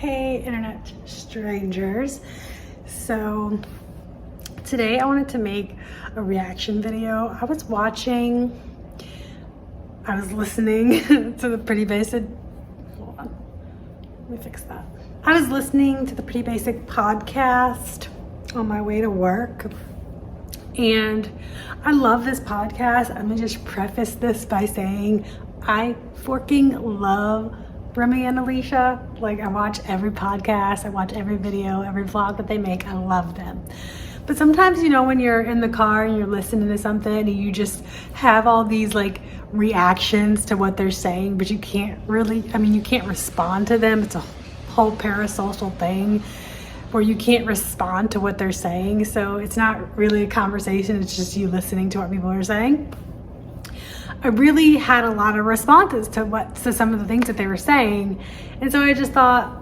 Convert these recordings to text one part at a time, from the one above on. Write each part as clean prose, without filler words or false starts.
Hey internet strangers. So today I wanted to make a reaction video. I was listening to the Pretty Basic, hold on, let me fix that. I was listening to the Pretty Basic podcast on my way to work, and I love this podcast. I'm gonna just preface this by saying I freaking love Remy and Alicia. Like, I watch every podcast, I watch every video, every vlog that they make. I love them. But sometimes, you know, when you're in the car and you're listening to something and you just have all these like reactions to what they're saying, but you can't really, you can't respond to them. It's a whole parasocial thing where you can't respond to what they're saying. So it's not really a conversation, it's just you listening to what people are saying. I really had a lot of responses to some of the things that they were saying. And so I just thought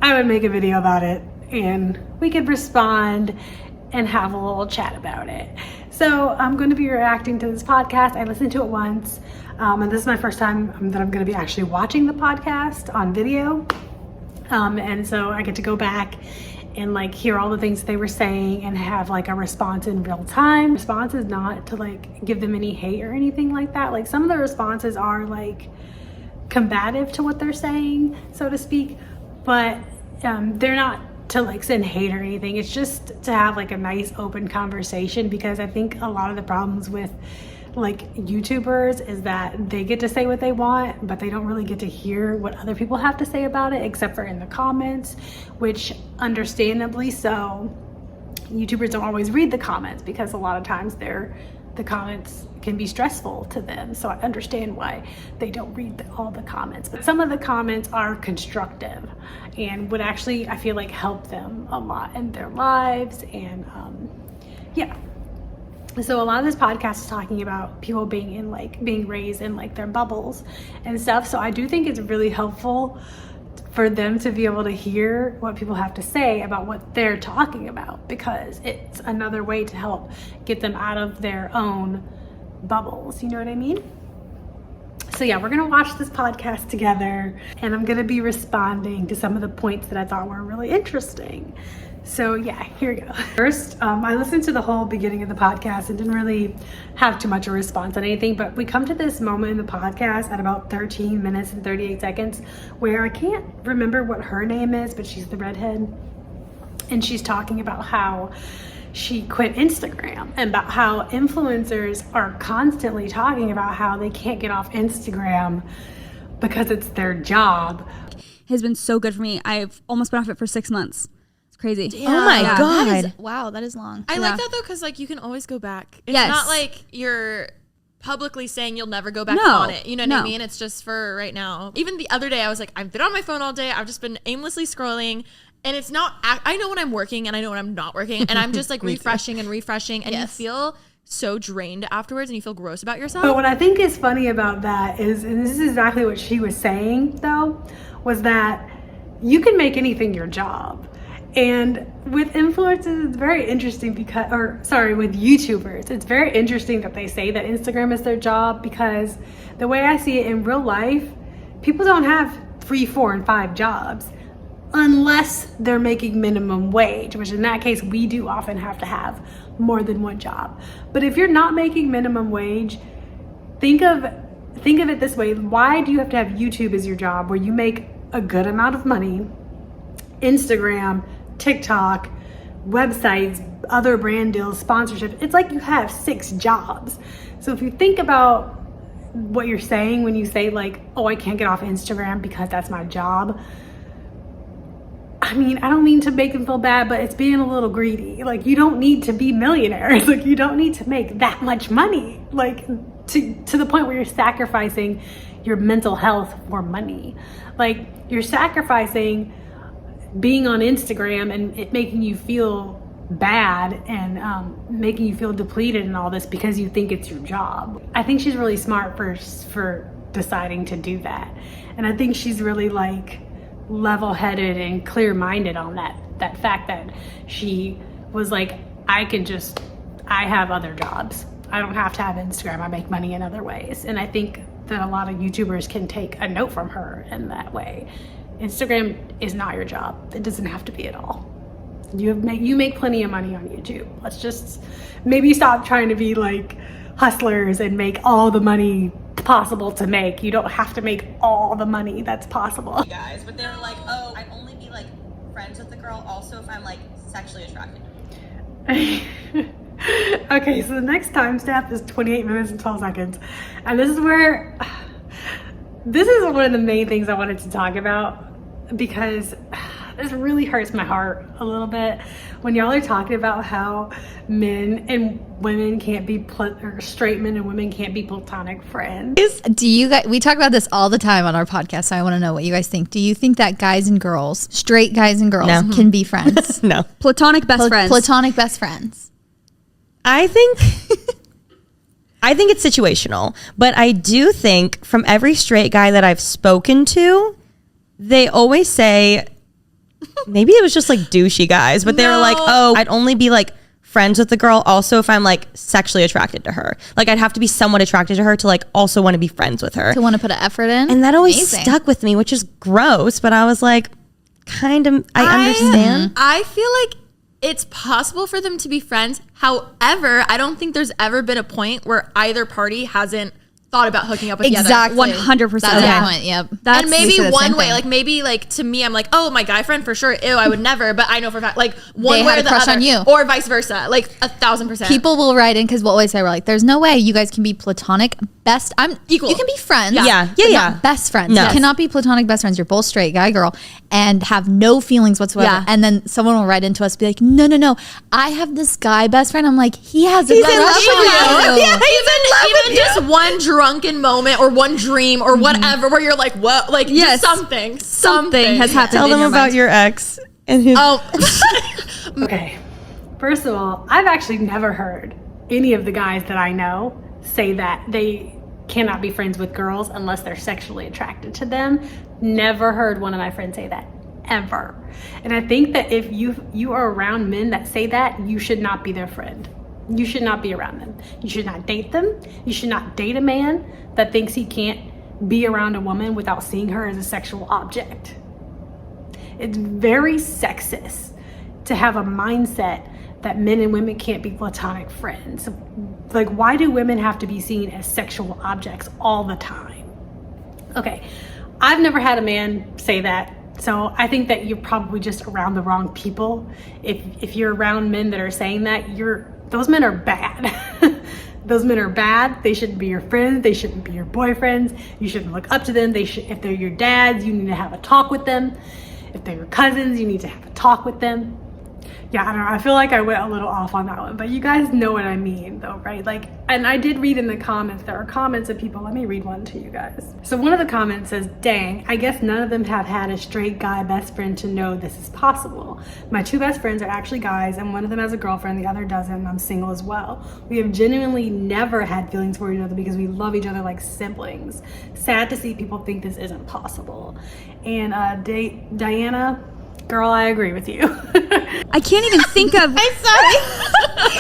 I would make a video about it and we could respond and have a little chat about it. So I'm going to be reacting to this podcast. I listened to it once, and this is my first time that I'm going to be actually watching the podcast on video. And so I get to go back and like hear all the things they were saying and have like a response in real time. Response is not to like give them any hate or anything like that. Like, some of the responses are like combative to what they're saying, so to speak, but they're not to like send hate or anything. It's just to have like a nice open conversation, because I think a lot of the problems with like YouTubers is that they get to say what they want, but they don't really get to hear what other people have to say about it, except for in the comments, which understandably so. YouTubers don't always read the comments because a lot of times the comments can be stressful to them. So I understand why they don't read all the comments, but some of the comments are constructive and would actually, I feel like, help them a lot in their lives. And yeah. So a lot of this podcast is talking about people being raised in like their bubbles and stuff. So I do think it's really helpful for them to be able to hear what people have to say about what they're talking about, because it's another way to help get them out of their own bubbles. You know what I mean? So yeah, we're gonna watch this podcast together and I'm gonna be responding to some of the points that I thought were really interesting. So yeah, here we go. First, I listened to the whole beginning of the podcast and didn't really have too much of a response on anything, but we come to this moment in the podcast at about 13 minutes and 38 seconds where I can't remember what her name is, but she's the redhead. And she's talking about how she quit Instagram and about how influencers are constantly talking about how they can't get off Instagram because it's their job. Has been so good for me. I've almost been off it for 6 months. Crazy. Damn. Oh my God. Wow, that is long. I like that though, because like you can always go back. It's not like you're publicly saying you'll never go back on it. You know what I mean? It's just for right now. Even the other day I was like, I've been on my phone all day. I've just been aimlessly scrolling. And it's not, I know when I'm working and I know when I'm not working. And I'm just like refreshing and refreshing. And you feel so drained afterwards and you feel gross about yourself. But what I think is funny about that is, and this is exactly what she was saying though, was that you can make anything your job. And with influencers, it's very interesting with YouTubers, it's very interesting that they say that Instagram is their job, because the way I see it in real life, people don't have 3, 4, and 5 jobs unless they're making minimum wage, which in that case, we do often have to have more than one job. But if you're not making minimum wage, think of it this way. Why do you have to have YouTube as your job where you make a good amount of money? Instagram, TikTok, websites, other brand deals, sponsorship. It's like you have 6 jobs. So if you think about what you're saying when you say like, oh, I can't get off Instagram because that's my job. I mean, I don't mean to make them feel bad, but it's being a little greedy. Like, you don't need to be millionaires. Like, you don't need to make that much money. Like, to the point where you're sacrificing your mental health for money. Like, you're sacrificing being on Instagram and it making you feel bad and making you feel depleted and all this because you think it's your job. I think she's really smart for deciding to do that. And I think she's really like level-headed and clear-minded on that fact that she was like, I have other jobs. I don't have to have Instagram. I make money in other ways. And I think that a lot of YouTubers can take a note from her in that way. Instagram is not your job. It doesn't have to be at all. You make plenty of money on YouTube. Let's just maybe stop trying to be like hustlers and make all the money possible to make. You don't have to make all the money that's possible. Guys, but they're like, oh, I'd only be like friends with the girl also if I'm like sexually attracted. Okay, so the next timestamp is 28 minutes and 12 seconds. And this is one of the main things I wanted to talk about, because this really hurts my heart a little bit when y'all are talking about how men and women can't be or straight men and women can't be platonic friends. Do you guys, we talk about this all the time on our podcast, so I want to know what you guys think. Do you think that guys and girls, straight guys and girls, can be friends? No. Platonic best friends. Platonic best friends. I think it's situational, but I do think from every straight guy that I've spoken to, they always say, maybe it was just like douchey guys, but they were like, oh, I'd only be like friends with the girl also if I'm like sexually attracted to her. Like I'd have to be somewhat attracted to her to like also want to be friends with her. To want to put an effort in. And that always stuck with me, which is gross, but I was like, kind of, I understand. I feel like it's possible for them to be friends. However, I don't think there's ever been a point where either party hasn't thought about hooking up with the other. 100%. That's the point, yep. And maybe one way, like maybe like to me, I'm like, oh, my guy friend for sure. Ew, I would never. But I know for a fact, like one They way had or a the crush other, on you. or vice versa, like 1,000%. People will write in because we'll always say, we're like, there's no way you guys can be platonic best. I'm Equal. You can be friends. Yeah. but Yeah. not best friends. No. You cannot be platonic best friends. You're both straight, guy, girl, and have no feelings whatsoever. Yeah. And then someone will write into us, be like, no. I have this guy best friend. I'm like, he has a He's crush in love with on you. you. Yeah, he's in love with Even just one drunken moment or one dream or whatever where you're like, what? Like Yes. just something has happened. Tell in them your about mind. your ex and his. Okay, first of all, I've actually never heard any of the guys that I know say that they cannot be friends with girls unless they're sexually attracted to them. Never heard one of my friends say that, ever. And I think that if you are around men that say that, you should not be their friend. You should not be around them. You should not date them. You should not date a man that thinks he can't be around a woman without seeing her as a sexual object. It's very sexist to have a mindset that men and women can't be platonic friends. Like, why do women have to be seen as sexual objects all the time? Okay, I've never had a man say that, so I think that you're probably just around the wrong people. If you're around men that are saying that, those men are bad. Those men are bad. They shouldn't be your friends. They shouldn't be your boyfriends. You shouldn't look up to them. If they're your dads, you need to have a talk with them. If they're your cousins, you need to have a talk with them. Yeah, I don't know. I feel like I went a little off on that one, but you guys know what I mean though, right? Like, and I did read in the comments, there are comments of people, let me read one to you guys. So one of the comments says, dang, I guess none of them have had a straight guy best friend to know this is possible. My two best friends are actually guys, and one of them has a girlfriend, the other doesn't, and I'm single as well. We have genuinely never had feelings for each other because we love each other like siblings. Sad to see people think this isn't possible. And Diana, girl, I agree with you. I can't even think of. I'm sorry.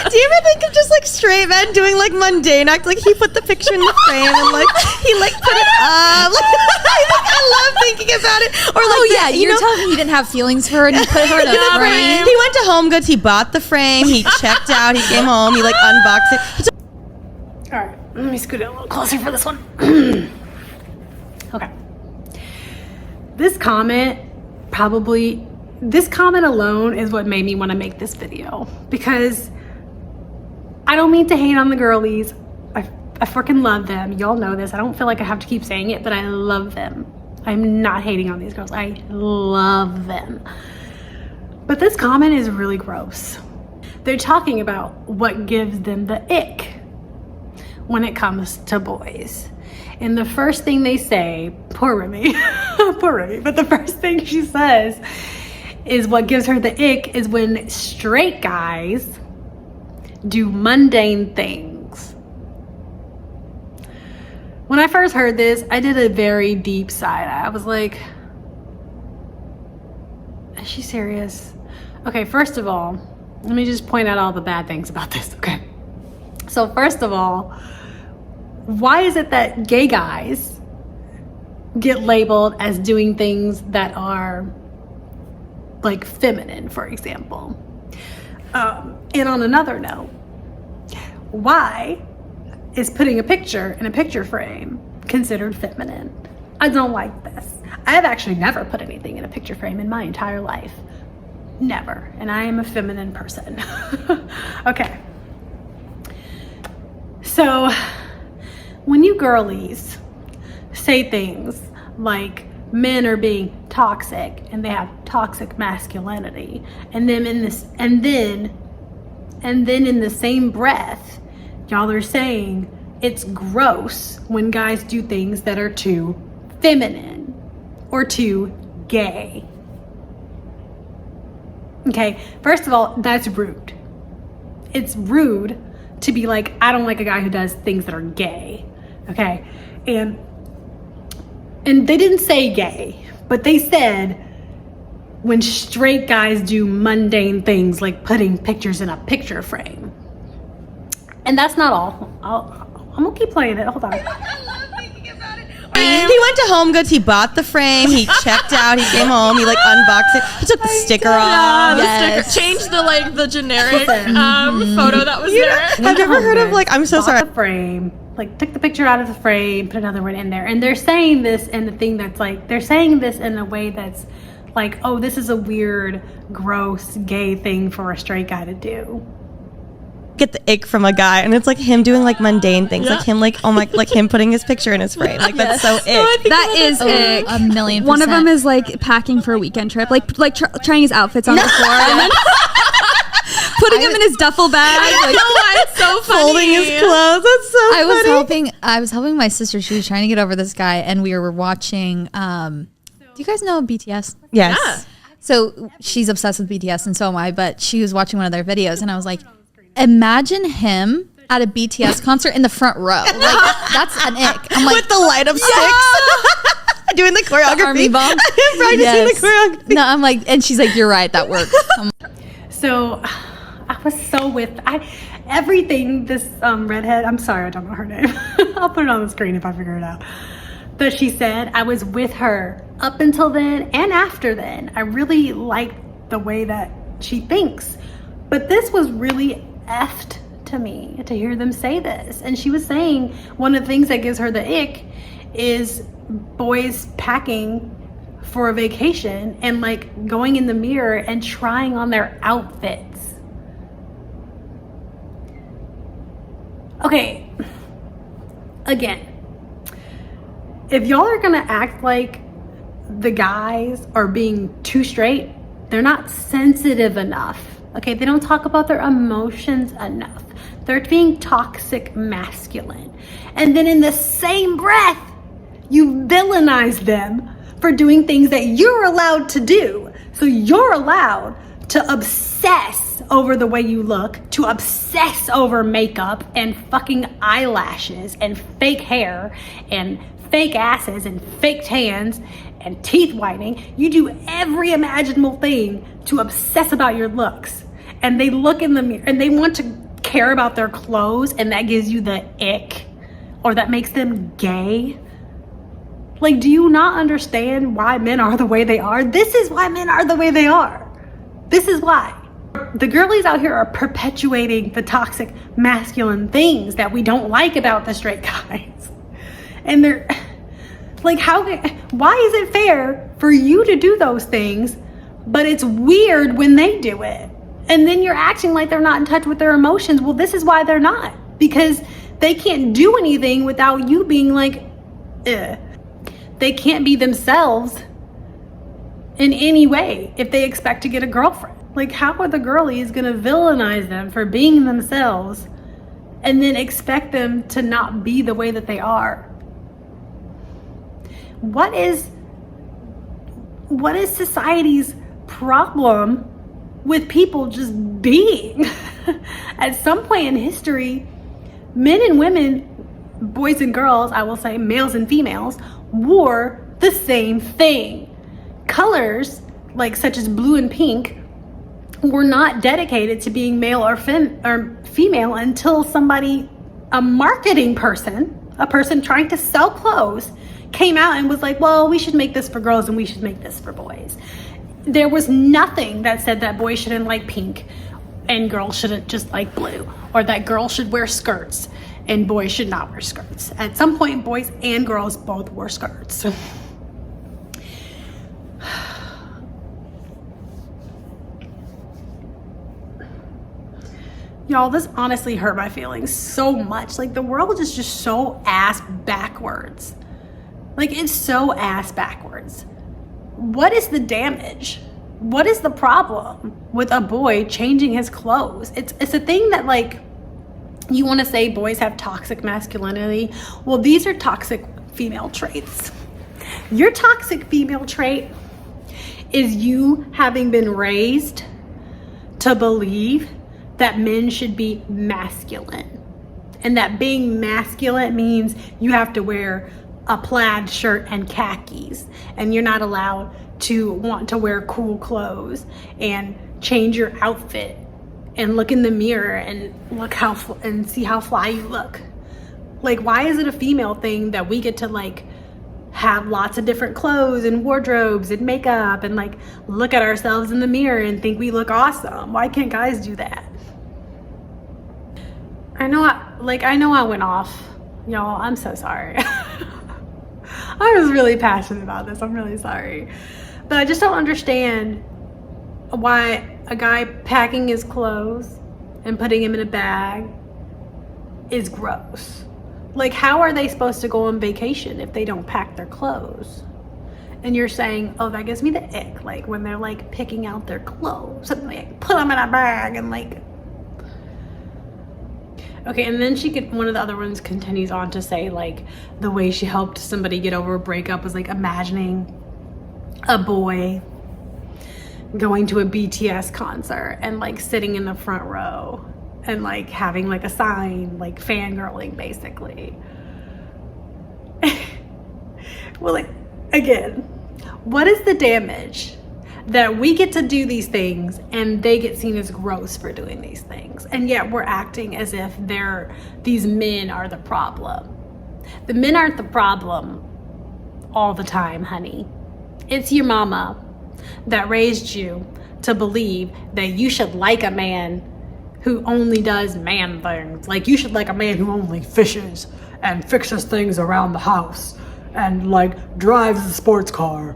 Do you ever think of just like straight men doing like mundane act? Like he put the picture in the frame and like he like put it up. I love thinking about it. Or like, You're telling me you didn't have feelings for her and you put her in a frame. He went to Home Goods. He bought the frame. He checked out. He came home. He like unboxed it. All right, let me scoot it a little closer for this one. Okay. This comment alone is what made me want to make this video, because I don't mean to hate on the girlies. I freaking love them. Y'all know this. I don't feel like I have to keep saying it, but I love them. I'm not hating on these girls. I love them. But this comment is really gross. They're talking about what gives them the ick when it comes to boys. And the first thing they say, poor Remy, but the first thing she says is what gives her the ick is when straight guys do mundane things. When I first heard this, I did a very deep side eye. I was like, is she serious? Okay, first of all, let me just point out all the bad things about this, okay? So first of all, why is it that gay guys get labeled as doing things that are like feminine, for example. And on another note, why is putting a picture in a picture frame considered feminine? I don't like this. I have actually never put anything in a picture frame in my entire life. Never. And I am a feminine person. Okay. So when you girlies say things like men are being toxic and they have toxic masculinity, and then in the same breath, y'all are saying it's gross when guys do things that are too feminine or too gay. Okay, first of all, that's rude. It's rude to be like, I don't like a guy who does things that are gay. Okay, and they didn't say gay, but they said when straight guys do mundane things like putting pictures in a picture frame. And that's not all. I'm gonna keep playing it. Hold on. He went to Home Goods, he bought the frame, he checked out, he came home, he like unboxed it, he took the sticker off. Sticker. Changed the generic photo that was there. I've never heard of I'm so sorry. The frame, like took the picture out of the frame, put another one in there, and they're saying this in the thing that's like, they're saying this in a way that's like, oh, this is a weird, gross, gay thing for a straight guy to do. Get the ick from a guy, and it's like him doing like mundane things, like him like him putting his picture in his frame, like that's so ick. That is ick. 1,000,000%. One of them is like packing for a weekend trip, like trying his outfits on the floor and then putting them in his duffel bag. Like, It's so funny. Folding his clothes. That's so funny. I was helping my sister. She was trying to get over this guy, and we were watching. Do you guys know BTS? Yes. Yeah. So she's obsessed with BTS, and so am I. But she was watching one of their videos, and I was like, imagine him at a BTS concert in the front row. Like, that's an ick. I'm like, with the light up sticks, doing the choreography. The army bomb. Practicing the choreography. No, I'm like, and she's like, you're right, that works. So I was so with everything this redhead, I'm sorry, I don't know her name. I'll put it on the screen if I figure it out. But she said, I was with her up until then and after then. I really liked the way that she thinks. But this was really effed to me to hear them say this. And she was saying one of the things that gives her the ick is boys packing for a vacation and like going in the mirror and trying on their outfits. Okay, again, if y'all are gonna act like the guys are being too straight, they're not sensitive enough. Okay, they don't talk about their emotions enough. They're being toxic masculine. And then in the same breath, you villainize them for doing things that you're allowed to do. So you're allowed to obsess over the way you look, to obsess over makeup and fucking eyelashes and fake hair and fake asses and fake tans and teeth whitening. You do every imaginable thing to obsess about your looks. And they look in the mirror and they want to care about their clothes, and that gives you the ick, or that makes them gay. Like, do you not understand why men are the way they are? This is why men are the way they are. This is why. The girlies out here are perpetuating the toxic masculine things that we don't like about the straight guys. And they're like, why is it fair for you to do those things, but it's weird when they do it? And then you're acting like they're not in touch with their emotions. Well, this is why they're not. Because they can't do anything without you being like, eh. They can't be themselves in any way if they expect to get a girlfriend. Like, how are the girlies gonna villainize them for being themselves and then expect them to not be the way that they are? What is society's problem with people just being? At some point in history, men and women, boys and girls, I will say males and females, wore the same thing. Colors, like such as blue and pink, were not dedicated to being male or female until somebody, a marketing person, a person trying to sell clothes, came out and was like, well, we should make this for girls and we should make this for boys. There was nothing that said that boys shouldn't like pink and girls shouldn't just like blue, or that girls should wear skirts and boys should not wear skirts. At some point, boys and girls both wore skirts. Y'all, this honestly hurt my feelings so much. Like, the world is just so ass backwards. Like, it's so ass backwards. What is the damage? What is the problem with a boy changing his clothes? It's a thing that, like, you want to say boys have toxic masculinity. Well, these are toxic female traits. Your toxic female trait is you having been raised to believe that men should be masculine, and that being masculine means you have to wear a plaid shirt and khakis, and you're not allowed to want to wear cool clothes and change your outfit and look in the mirror and and see how fly you look. Like, why is it a female thing that we get to like have lots of different clothes and wardrobes and makeup and like look at ourselves in the mirror and think we look awesome? Why can't guys do that? I know I went off, y'all. I'm so sorry. I was really passionate about this. I'm really sorry. But I just don't understand why a guy packing his clothes and putting him in a bag is gross. Like, how are they supposed to go on vacation if they don't pack their clothes? And you're saying, oh, that gives me the ick. Like, when they're like picking out their clothes and like put them in a bag and like. Okay, and then one of the other ones continues on to say, like, the way she helped somebody get over a breakup was like imagining a boy going to a BTS concert and like sitting in the front row and like having like a sign, like fangirling basically. Well, like, again, what is the damage that we get to do these things and they get seen as gross for doing these things, and yet we're acting as if these men are the problem? The men aren't the problem all the time, honey. It's your mama that raised you to believe that you should like a man who only does man things. Like, you should like a man who only fishes and fixes things around the house and like drives a sports car.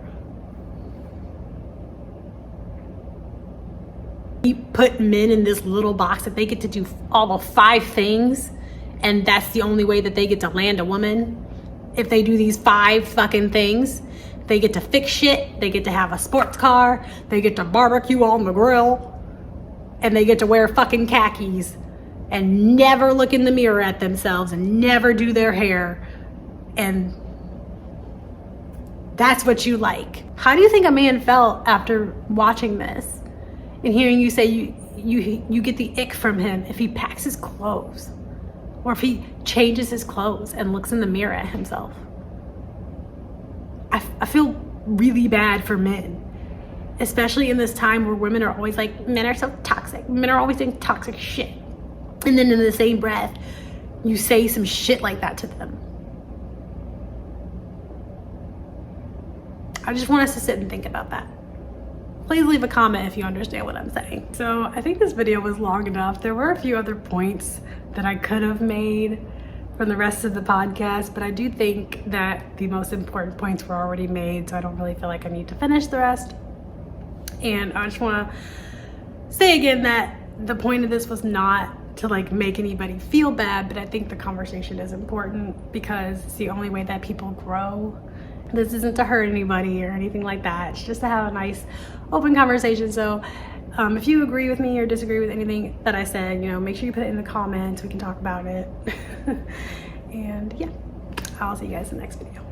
We put men in this little box that they get to do all the 5 things, and that's the only way that they get to land a woman. If they do these 5 fucking things, they get to fix shit, they get to have a sports car, they get to barbecue on the grill, and they get to wear fucking khakis and never look in the mirror at themselves and never do their hair. And that's what you like. How do you think a man felt after watching this and hearing you say you get the ick from him if he packs his clothes, or if he changes his clothes and looks in the mirror at himself? I feel really bad for men, especially in this time where women are always like, men are so toxic. Men are always doing toxic shit. And then in the same breath, you say some shit like that to them. I just want us to sit and think about that. Please leave a comment if you understand what I'm saying. So I think this video was long enough. There were a few other points that I could have made from the rest of the podcast, but I do think that the most important points were already made, so I don't really feel like I need to finish the rest. And I just want to say again that the point of this was not to like make anybody feel bad, but I think the conversation is important because it's the only way that people grow. This isn't to hurt anybody or anything like that. It's just to have a nice open conversation. So if you agree with me or disagree with anything that I said, make sure you put it in the comments. We can talk about it. And yeah, I'll see you guys in the next video.